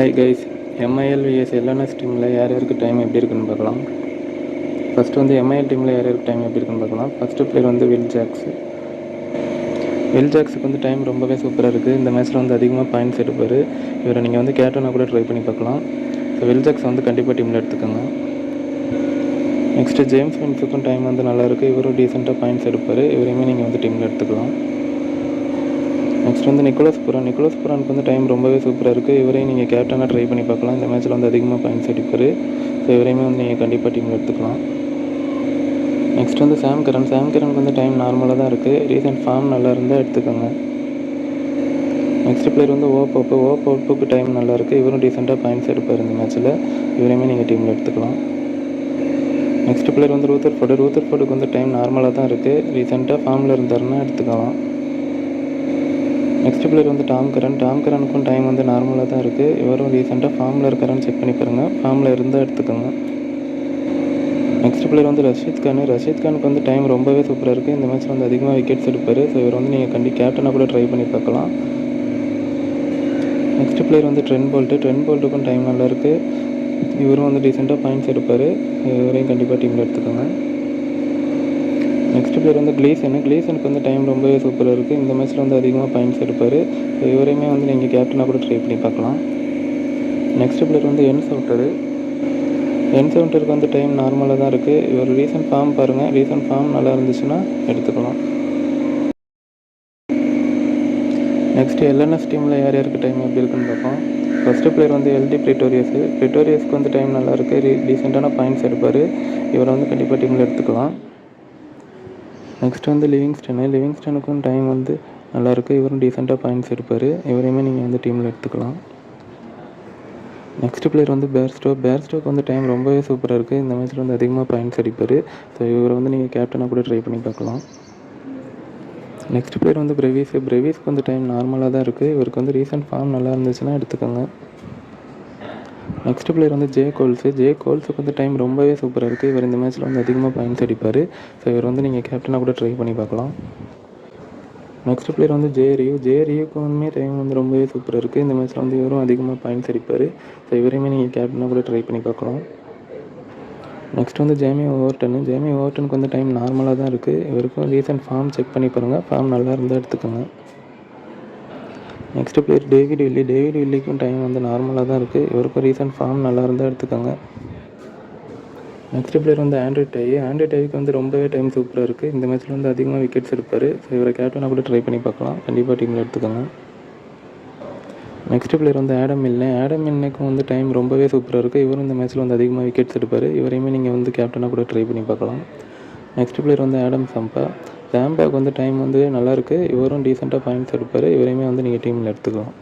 Hi guys, MIL vs LNS டீமில் யார் யாருக்கு டைம் எப்படி இருக்குன்னு பார்க்கலாம். ஃபஸ்ட்டு வந்து எம்ஐஎல் டீமில் யார் யாருக்கு டைம் எப்படி இருக்குன்னு பார்க்கலாம். ஃபஸ்ட்டு பிளேயர் வந்து வில் ஜாக்ஸுக்கு வந்து டைம் ரொம்பவே சூப்பராக இருக்குது. இந்த மேட்ச்சில் வந்து அதிகமாக பாயிண்ட்ஸ் எடுப்பார். இவரை நீங்கள் வந்து கேப்டனாக கூட ட்ரை பண்ணி பார்க்கலாம். ஸோ வில் ஜாக்ஸ் வந்து கண்டிப்பாக டீமில் எடுத்துக்கோங்க. நெக்ஸ்ட்டு ஜேம்ஸ் வின்ஸுக்கும் டைம் வந்து நல்லாயிருக்கு. இவரும் டீசெண்டாக பாயிண்ட்ஸ் எடுப்பார். இவரையுமே நீங்கள் வந்து டீமில் எடுத்துக்கலாம். நெக்ஸ்ட் வந்து நிக்கோலஸ் புரானுக்கு வந்து டைம் ரொம்பவே சூப்பராக இருக்குது. இவரையும் நீங்கள் கேப்டனாக ட்ரை பண்ணி பார்க்கலாம். இந்த மேட்ச்சில் வந்து அதிகமாக பாயிண்ட்ஸ் அடிப்பார். ஸோ இவரையுமே வந்து நீங்கள் கண்டிப்பாக டீமில் எடுத்துக்கலாம். நெக்ஸ்ட் வந்து சாம் கரனுக்கு வந்து டைம் நார்மலாக தான் இருக்குது. ரீசெண்ட் ஃபார்ம் நல்லா இருந்தால் எடுத்துக்கோங்க. நெக்ஸ்ட் பிளேயர் வந்து ஓப்போக்கு டைம் நல்லாயிருக்கு. இவரும் டீசெண்டாக பாயிண்ட்ஸ் எடுப்பார் இந்த மேட்ச்சில். இவரையுமே நீங்கள் டீமில் எடுத்துக்கலாம். நெக்ஸ்ட் பிளேயர் வந்து ரூத்தர்ஃபோர்டுக்கு வந்து டைம் நார்மலாக தான் இருக்குது. ரீசெண்டாக ஃபார்மில் இருந்தாருன்னா எடுத்துக்கலாம். நெக்ஸ்ட் பிளேயர் வந்து டாம் கரனுக்கும் டைம் வந்து நார்மலாக தான் இருக்குது. இவரும் ரீசெண்டாக ஃபார்மில் இருக்காரான்னு செக் பண்ணி பாருங்கள். ஃபார்மில் இருந்தால் எடுத்துக்கோங்க. நெக்ஸ்ட் பிளேயர் வந்து ரஷீத் கானுக்கு வந்து டைம் ரொம்பவே சூப்பராக இருக்குது. இந்த மேட்ச்சில் வந்து அதிகமாக விக்கெட்ஸ் எடுப்பார். ஸோ இவர் வந்து நீங்கள் கேப்டனாக கூட ட்ரை பண்ணி பார்க்கலாம். நெக்ஸ்ட் பிளேயர் வந்து ட்ரெண்ட் போல்ட்டுக்கும் டைம் நல்லா இருக்குது. இவரும் வந்து டீசெண்டாக பாயிண்ட்ஸ் எடுப்பார். இவரையும் கண்டிப்பாக டீமில் எடுத்துக்கோங்க. நெக்ஸ்ட் பிளேயர் வந்து கிளீசனுக்கு வந்து டைம் ரொம்பவே சூப்பராக இருக்குது. இந்த மேட்ச்சில் வந்து அதிகமாக பாயிண்ட்ஸ் எடுப்பார். ஸோ இவரையுமே வந்து நீங்கள் கேப்டனாக கூட ட்ரை பண்ணி பார்க்கலாம். நெக்ஸ்ட் பிளேயர் வந்து என் சவுண்டருக்கு வந்து டைம் நார்மலாக தான் இருக்குது. இவர் ரீசெண்ட் ஃபார்ம் பாருங்கள். ரீசெண்ட் ஃபார்ம் நல்லா இருந்துச்சுன்னா எடுத்துக்கலாம். நெக்ஸ்ட்டு எல்என்எஸ் டீமில் யார் யாருக்கு டைம் எப்படி இருக்குன்னு பார்ப்போம். ஃபஸ்ட்டு பிளேயர் வந்து எல்டி ப்ரிட்டோரியஸ்க்கு வந்து டைம் நல்லா இருக்குது. ரீசெண்டான பாயிண்ட்ஸ் எடுப்பார். இவரை வந்து கண்டிப்பாக டீமில் எடுத்துக்கலாம். நெக்ஸ்ட் வந்து லிவிங்ஸ்டனுக்கும் டைம் வந்து நல்லாயிருக்கு. இவரும் டீசெண்டாக பாயிண்ட்ஸ் எடுப்பார். இவரையுமே நீங்கள் வந்து டீமில் எடுத்துக்கலாம். நெக்ஸ்ட் பிளேயர் வந்து பேர்ஸ்டோக்கு வந்து டைம் ரொம்பவே சூப்பராக இருக்குது. இந்த மேட்ச்சில் வந்து அதிகமாக பாயிண்ட்ஸ் அடிப்பார். ஸோ இவரை வந்து நீங்கள் கேப்டனாக கூட ட்ரை பண்ணி பார்க்கலாம். நெக்ஸ்ட் பிளேயர் வந்து பிரேவிஸ்க்கு வந்து டைம் நார்மலாக தான் இருக்குது. இவருக்கு வந்து ரீசெண்ட் ஃபார்ம் நல்லா இருந்துச்சுன்னா எடுத்துக்கோங்க. நெக்ஸ்ட் பிளேயர் வந்து கோல்ஸுக்கு வந்து டைம் ரொம்பவே சூப்பராக இருக்குது. இவர் இந்த மேட்ச்சில் வந்து அதிகமாக பாயிண்ட்ஸ் அடிப்பார். ஸோ இவர் வந்து நீங்கள் கேப்டனாக கூட ட்ரை பண்ணி பார்க்கலாம். நெக்ஸ்ட் பிளேயர் வந்து ஜேரியுக்குமே டைம் வந்து ரொம்பவே சூப்பராக இருக்குது. இந்த மேட்ச்சில் வந்து இவரும் அதிகமாக பாயிண்ட்ஸ் அடிப்பார். ஸோ இவரையுமே நீங்கள் கேப்டனாக கூட ட்ரை பண்ணி பார்க்கலாம். நெக்ஸ்ட் வந்து ஜேமி ஓவர்டனுக்கு வந்து டைம் நார்மலாக தான் இருக்குது. இவருக்கும் ரீசெண்ட் ஃபார்ம் செக் பண்ணி பாருங்கள். ஃபார்ம் நல்லா இருந்தால் எடுத்துக்கோங்க. நெக்ஸ்ட் பிளேயர் டேவிட் வில்லிக்கும் டைம் வந்து நார்மலாக தான் இருக்குது. இவருக்கும் ரீசெண்ட் ஃபார்ம் நல்லா இருந்தால் எடுத்துக்கோங்க. நெக்ஸ்ட் பிளேயர் வந்து ஆண்ட்ரூ டைக்கு வந்து ரொம்பவே டைம் சூப்பராக இருக்குது. இந்த மேட்ச்சில் வந்து அதிகமாக விக்கெட்ஸ் எடுப்பார். ஸோ இவரை கேப்டனாக கூட ட்ரை பண்ணி பார்க்கலாம். கண்டிப்பாக டீமில் எடுத்துக்கோங்க. நெக்ஸ்ட் பிளேயர் வந்து ஆடம் மில்னேக்கும் வந்து டைம் ரொம்பவே சூப்பராக இருக்குது. இவரும் இந்த மேட்ச்சில் வந்து அதிகமாக விக்கெட்ஸ் எடுப்பார். இவரையுமே நீங்கள் வந்து கேப்டனாக கூட ட்ரை பண்ணி பார்க்கலாம். நெக்ஸ்ட் பிளேயர் வந்து ஆடம் சாம்பாக்கு வந்து டைம் வந்து நல்லாயிருக்கு. இவரும் டீசெண்டாக பாயிண்ட்ஸ் எடுப்பார். இவரையுமே வந்து நீங்கள் டீமில் எடுத்துக்கலாம்.